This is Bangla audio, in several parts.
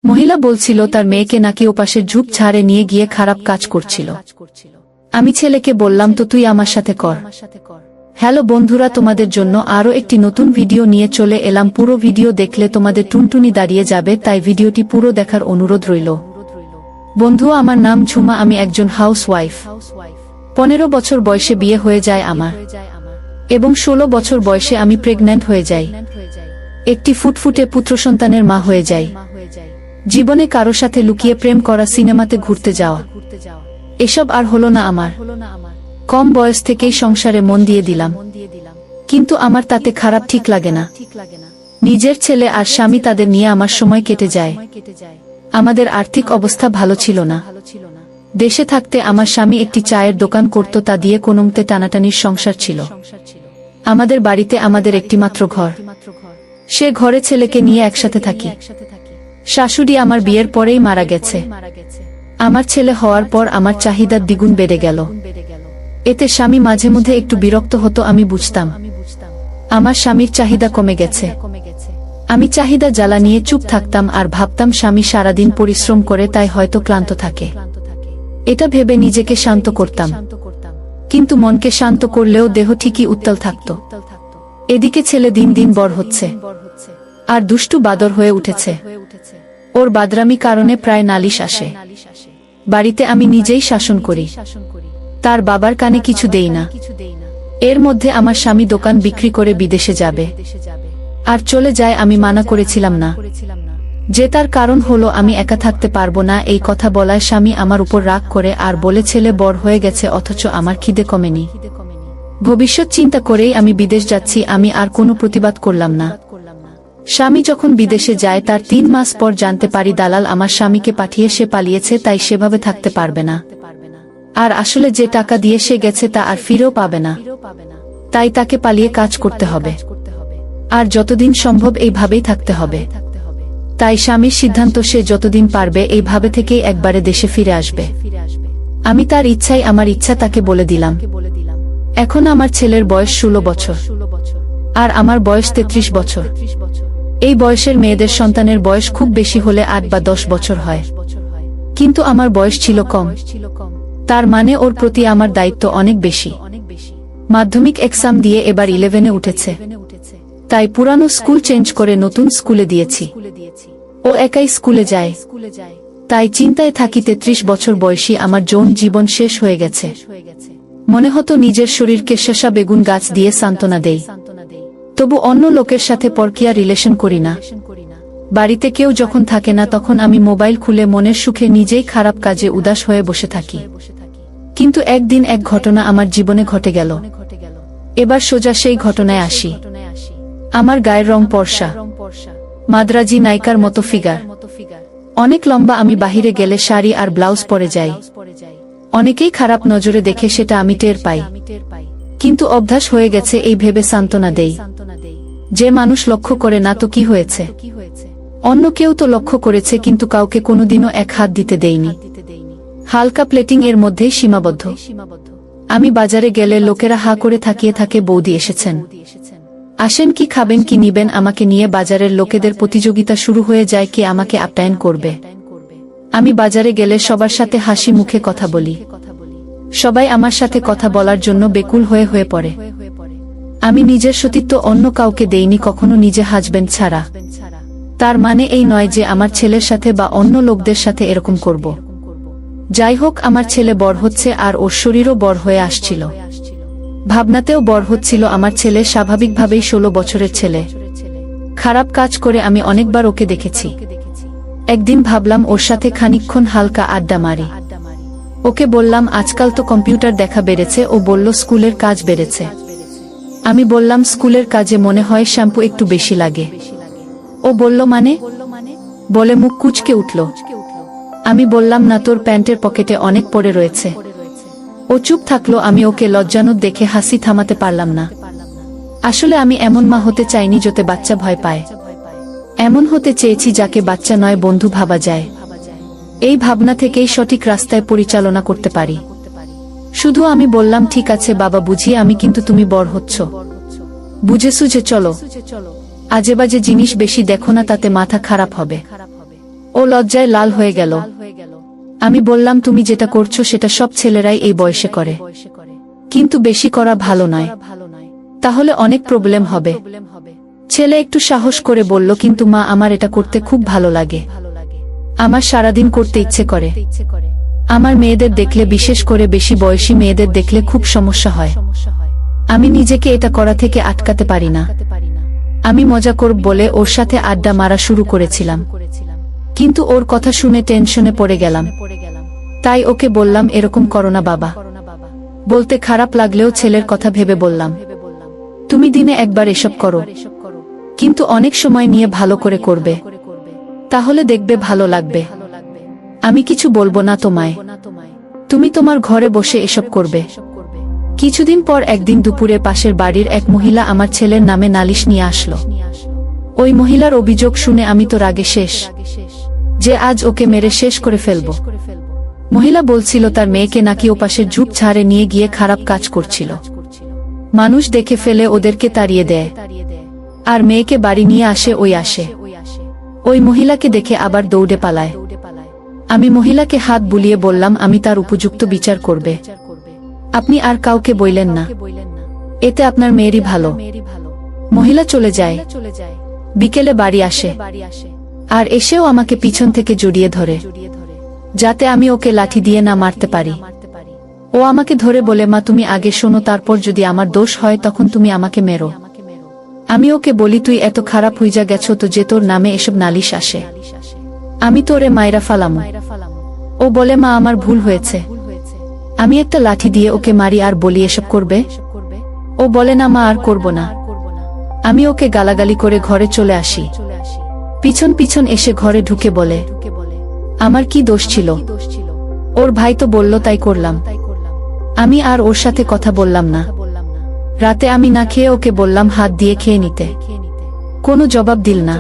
মহিলা বলছিল তার মেয়েকে নাকি ওপাশের ঝুপ ঝাড়ে নিয়ে গিয়ে খারাপ কাজ করছিল। আমি ছেলেকে বললাম তো তুই আমার সাথে কর। হ্যালো বন্ধুরা, তোমাদের জন্য আরও একটি নতুন ভিডিও নিয়ে চলে এলাম। পুরো ভিডিও দেখলে তোমাদের টুনটুনি দাঁড়িয়ে যাবে, তাই ভিডিওটি পুরো দেখার অনুরোধ রইল। বন্ধু, আমার নাম ঝুমা, আমি একজন হাউস ওয়াইফ। 15 বছর বয়সে বিয়ে হয়ে যায় আমার, এবং 16 বছর বয়সে আমি প্রেগন্যান্ট হয়ে যাই। একটি ফুটফুটে পুত্র সন্তানের মা হয়ে যাই। জীবনে কারো সাথে লুকিয়ে প্রেম করা, সিনেমাতে ঘুরতে যাওয়া, এসব আর হলো না আমার। কম বয়স থেকেই সংসারে মন দিয়ে দিলাম, কিন্তু আমার তাতে খারাপ ঠিক লাগে না। নিজের ছেলে আর স্বামী, তাদের নিয়ে আমার সময় কেটে যায়। আমাদের আর্থিক অবস্থা ভালো ছিল না। দেশে থাকতে আমার স্বামী একটি চায়ের দোকান করত, তা দিয়ে কোনোমতে টানাটানির সংসার ছিল। আমাদের বাড়িতে আমাদের একটিমাত্র ঘর, সে ঘরে ছেলেকে নিয়ে একসাথে থাকি। শাশুড়ি আমার বিয়ের পরেই মারা গেছে। আমার ছেলে হওয়ার পর আমার চাহিদা দ্বিগুণ বেড়ে গেল। এতে স্বামী মাঝে মধ্যে একটু বিরক্ত হতো, আমি বুঝতাম আমার স্বামীর চাহিদা কমে গেছে। আমি চাহিদা জ্বালা নিয়ে চুপ থাকতাম আর ভাবতাম স্বামী সারাদিন পরিশ্রম করে, তাই হয়তো ক্লান্ত থাকে। এটা ভেবে নিজেকে শান্ত করতাম, কিন্তু মনকে শান্ত করলেও দেহ ঠিকই উত্তাল থাকত। এদিকে ছেলে দিন দিন বড় হচ্ছে আর দুষ্টু বাদর হয়ে উঠেছে। ওর বাদরামি কারণে প্রায় নালিশ আসে। বাড়িতে আমি নিজেই শাসন করি, তার বাবার কানে কিছু দেই না। এর মধ্যে আমার স্বামী দোকান বিক্রি করে বিদেশে যাবে আর চলে যায়। আমি মানা করেছিলাম না, যে তার কারণ হলো আমি একা থাকতে পারবো না। এই কথা বলায় স্বামী আমার উপর রাগ করে আর বলে ছেলে বড় হয়ে গেছে, অথচ আমার খিদে কমেনি। ভবিষ্যৎ চিন্তা করেই আমি বিদেশ যাচ্ছি। আমি আর কোনো প্রতিবাদ করলাম না। স্বামী যখন বিদেশে যায়, তার 3 মাস পর জানতে পারি দালাল আমার স্বামীকে পাঠিয়ে সে পালিয়েছে, তাই সেভাবে থাকতে পারবে না। আর আসলে যে টাকা দিয়ে সে গেছে তা আর ফিরেও পাবে না, তাই তাকে পালিয়ে কাজ করতে হবে, আর যতদিন সম্ভব এইভাবেই থাকতে হবে। তাই স্বামীর সিদ্ধান্ত, সে যতদিন পারবে এইভাবে থেকেই একবারে দেশে ফিরে আসবে। আমি তার ইচ্ছাই আমার ইচ্ছা তাকে বলে দিলাম। এখন আমার ছেলের বয়স 16 বছর আর আমার বয়স 33 বছর। এই বয়সের মেয়েদের সন্তানের বয়স খুব বেশি হলে 8 বা 10 বছর হয়, কিন্তু আমার বয়স ছিল কম। তার মানে ওর প্রতি আমার দায়িত্ব অনেক বেশি। মাধ্যমিক এক্সাম দিয়ে এবার 11-এ উঠেছে, তাই পুরানো স্কুল চেঞ্জ করে নতুন স্কুলে দিয়েছি। ও একাই স্কুলে যায়, তাই চিন্তায় থাকি 33 বছর বয়সী আমার যৌন জীবন শেষ হয়ে গেছে। মনে হতো নিজের শরীরকে শসা বেগুন গাছ দিয়ে সান্ত্বনা দেই, তবু অন্য লোকের সাথে পরকীয়া রিলেশন করি না। বাড়িতে কেউ যখন থাকে না, তখন আমি মোবাইল খুলে মনের সুখে নিজেই খারাপ কাজে উদাস হয়ে বসে থাকি। কিন্তু একদিন এক ঘটনা আমার জীবনে ঘটে গেল। এবার সোজা সেই ঘটনায় আসি। আমার গায়ের রং ফর্সা, মাদ্রাজি নায়িকার মতো ফিগার, অনেক লম্বা। আমি বাহিরে গেলে শাড়ি আর ব্লাউজ পরে যাই। অনেকেই খারাপ নজরে দেখে, সেটা আমি টের পাই, কিন্তু অভ্যাস হয়ে গেছে এই ভেবে সান্ত্বনা দেই, যে মানুষ লক্ষ্য করে না তো কি হয়েছে, অন্য কেউ তো লক্ষ্য করেছে, কিন্তু কাউকে কোনোদিনও এক হাত দিতে দেইনি। হালকা প্লেটিং এর মধ্যেই সীমাবদ্ধ। আমি বাজারে গেলে লোকেরা হা করে তাকিয়ে থাকে, বৌদি এসেছেন, আসেন, কি খাবেন, কি নিবেন। আমাকে নিয়ে বাজারের লোকেদের প্রতিযোগিতা শুরু হয়ে যায়, কে আমাকে আপ্যায়ন করবে। আমি বাজারে গেলে সবার সাথে হাসি মুখে কথা বলি। সবাই আমার সাথে কথা বলার জন্য বেকুল হয়ে পড়ে। আমি নিজের সতীত্ব অন্য কাউকে দেইনি, কখনো নিজে হাজবেন্ড ছাড়া। তার মানে এই নয় যে আমার ছেলের সাথে বা অন্য লোকদের সাথে এরকম করব। যাই হোক, আমার ছেলে বড় হচ্ছে আর ওর শরীরও বড় হয়ে আসছিল, ভাবনাতেও বড় হচ্ছিল। আমার ছেলে স্বাভাবিকভাবেই 16 বছরের ছেলে। খারাপ কাজ করে আমি অনেকবার ওকে দেখেছি। একদিন ভাবলাম ওর সাথে খানিকক্ষণ হালকা আড্ডা মারি। ওকে বললাম, আজকাল তো কম্পিউটার দেখা বেড়েছে। ও বলল, স্কুলের কাজ বেড়েছে। আমি বললাম, স্কুলের কাজে মনে হয় শ্যাম্পু একটু বেশি লাগে। ও বলল, মানে? বলে মুখ কুঁচকে উঠল। আমি বললাম, না, তোর প্যান্টের পকেটে অনেক পড়ে রয়েছে। ও চুপ থাকলো। আমি ওকে লজ্জানত দেখে হাসি থামাতে পারলাম না। আসলে আমি এমন মা হতে চাইনি যাতে বাচ্চা ভয় পায়। এমন হতে চেয়েছি যাকে বাচ্চা নয়, বন্ধু ভাবা যায়। এই ভাবনা থেকেই সঠিক রাস্তায় পরিচালনা করতে পারি। শুধু আমি বললাম, ঠিক আছে বাবা, বুঝি আমি, কিন্তু তুমি বড় হচ্ছ, বুঝে সুঝে চলো। আজেবাজে জিনিস বেশি দেখো না, তাতে মাথা খারাপ হবে। ও লজ্জায় লাল হয়ে গেল। আমি বললাম, তুমি যেটা করছো সেটা সব ছেলেরাই এই বয়সে করে, কিন্তু বেশি করা ভালো নয়, তাহলে অনেক প্রবলেম হবে। ছেলে একটু সাহস করে বলল, কিন্তু মা, আমার এটা করতে খুব ভালো লাগে, আমার সারাদিন করতে ইচ্ছে করে। আমার মেয়েদের দেখলে, বিশেষ করে বেশি বয়সী মেয়েদের দেখলে খুব সমস্যা হয়। আমি নিজেকে এটা করা থেকে আটকাতে পারি না। আমি মজা করব বলে ওর সাথে আড্ডা মারা শুরু করেছিলাম, কিন্তু ওর কথা শুনে টেনশনে পড়ে গেলাম। তাই ওকে বললাম, এরকম করো না বাবা। বলতে খারাপ লাগলেও ছেলের কথা ভেবে বললাম, তুমি দিনে একবার এসব করো, কিন্তু অনেক সময় নিয়ে ভালো করে করবে, তাহলে দেখবে ভালো লাগবে। আমি কিছু বলবো না তোমায়, তুমি তোমার ঘরে বসে এসব করবে। কিছুদিন পর একদিন দুপুরে পাশের বাড়ির এক মহিলা আমার ছেলের নামে নালিশ নিয়ে আসলো। ওই মহিলার অভিযোগ শুনে আমি তো রাগে শেষ, যে আজ ওকে মেরে শেষ করে ফেলবো। মহিলা বলছিল তার মেয়েকে নাকি ওপাশের ঝুপ ঝাড়ে নিয়ে গিয়ে খারাপ কাজ করছিল। মানুষ দেখে ফেলে ওদেরকে তাড়িয়ে দেয়, আর মেয়েকে বাড়ি নিয়ে আসে। ওই মহিলাকে দেখে আবার দৌড়ে পালায়। আমি মহিলাকে হাত বুলিয়ে বললাম, আমি তার উপযুক্ত বিচার করবে, আপনি আর কাউকে বললেন না, এতে আপনার মেয়েরই ভালো। মহিলা চলে যায়। বিকেলে বাড়ি আসে, আর এসেও আমাকে পিছন থেকে জড়িয়ে ধরে, যাতে আমি ওকে লাঠি দিয়ে না মারতে পারি। ও আমাকে ধরে বলে, মা তুমি আগে শোনো, তারপর যদি আমার দোষ হয় তখন তুমি আমাকে মেরো। আমি ওকে বলি, তুই এত খারাপ হইয়া গেছো তো যে তোর নামে এসব নালিশ আসে, আমি তোরে মাইরা ফালামু। ও বলে, মা আমার ভুল হয়েছে। আমি একটা লাঠি দিয়ে ওকে মারি আর বলি, এসব করবে? ও বলে, না মা, আর করব না। আমি ওকে গালাগালি করে ঘরে চলে আসি। পিছন পিছন এসে ঘরে ঢুকে বলে, আমার কি দোষ ছিল? ওর ভাই তো বলল তাই করলাম। আমি আর ওর সাথে কথা বললাম না। রাতে আমি না খেয়ে ওকে বললাম হাত দিয়ে খেয়ে নিতে, কোনো জবাব দিল না।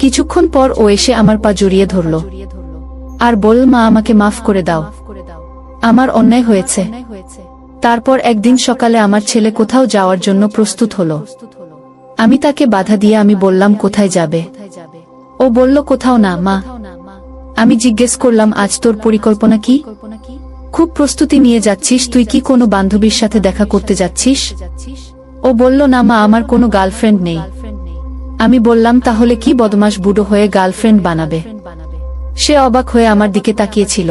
কিছুক্ষণ পর ও এসে আমার পা জড়িয়ে ধরল আর বলল, মা আমাকে মাফ করে দাও, আমার অন্যায় হয়েছে। তারপর একদিন সকালে আমার ছেলে কোথাও যাওয়ার জন্য প্রস্তুত হলো। আমি তাকে বাধা দিয়ে আমি বললাম, কোথায় যাবে? ও বলল, কোথাও না মা। আমি জিজ্ঞেস করলাম, আজ তোর পরিকল্পনা কি? খুব প্রস্তুতি নিয়ে যাচ্ছিস, তুই কি কোনো বান্ধবীর সাথে দেখা করতে যাচ্ছিস? ও বলল, না মা, আমার কোনো গার্লফ্রেন্ড নেই। আমি বললাম, তাহলে কি বদমাশ বুড়ো হয়ে গার্লফ্রেন্ড বানাবে? সে অবাক হয়ে আমার দিকে তাকিয়েছিল।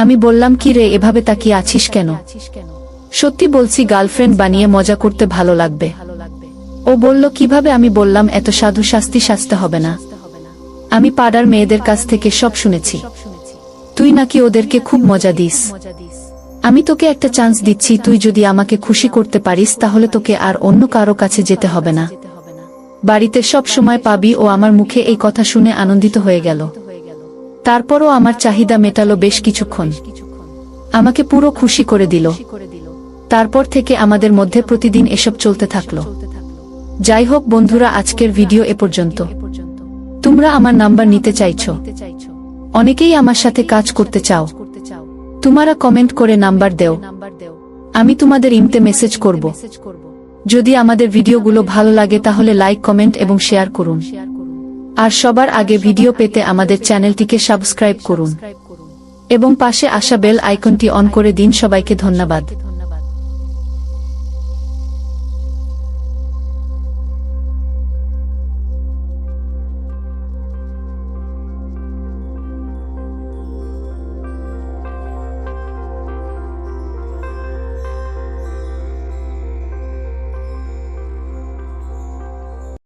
আমি বললাম, কি রে, এভাবে তাকিয়ে আছিস কেন? সত্যি বলছি, গার্লফ্রেন্ড বানিয়ে মজা করতে ভালো লাগবে। ও বলল, কিভাবে? আমি বললাম, এত সাধু শাস্তি সাজতে হবে না। আমি পাড়ার মেয়েদের কাছ থেকে সব শুনেছি, তুই নাকি ওদেরকে খুব মজা দিস। আমি তোকে একটা চান্স দিচ্ছি, তুই যদি আমাকে খুশি করতে পারিস তাহলে তোকে আর অন্য কারো কাছে যেতে হবে না, বাড়িতে সব সময় পাবি। ও আমার মুখে এই কথা শুনে আনন্দিত হয়ে গেল। তারপরও আমার চাহিদা মেটালো বেশ কিছুক্ষণ, আমাকে পুরো খুশি করে দিল। তারপর থেকে আমাদের মধ্যে প্রতিদিন এসব চলতে থাকলো। যাই হোক বন্ধুরা, আজকের ভিডিও এ পর্যন্ত। তোমরা আমার নাম্বার নিতে চাইছো, অনেকেই আমার সাথে কাজ করতে চাও, তোমরা কমেন্ট করে নাম্বার দেও, আমি তোমাদের ইমতে মেসেজ করব। যদি আমাদের ভিডিওগুলো ভালো লাগে তাহলে লাইক, কমেন্ট এবং শেয়ার করুন। আর সবার আগে ভিডিও পেতে আমাদের চ্যানেলটিকে সাবস্ক্রাইব করুন এবং পাশে আসা বেল আইকনটি অন করে দিন। সবাইকে ধন্যবাদ।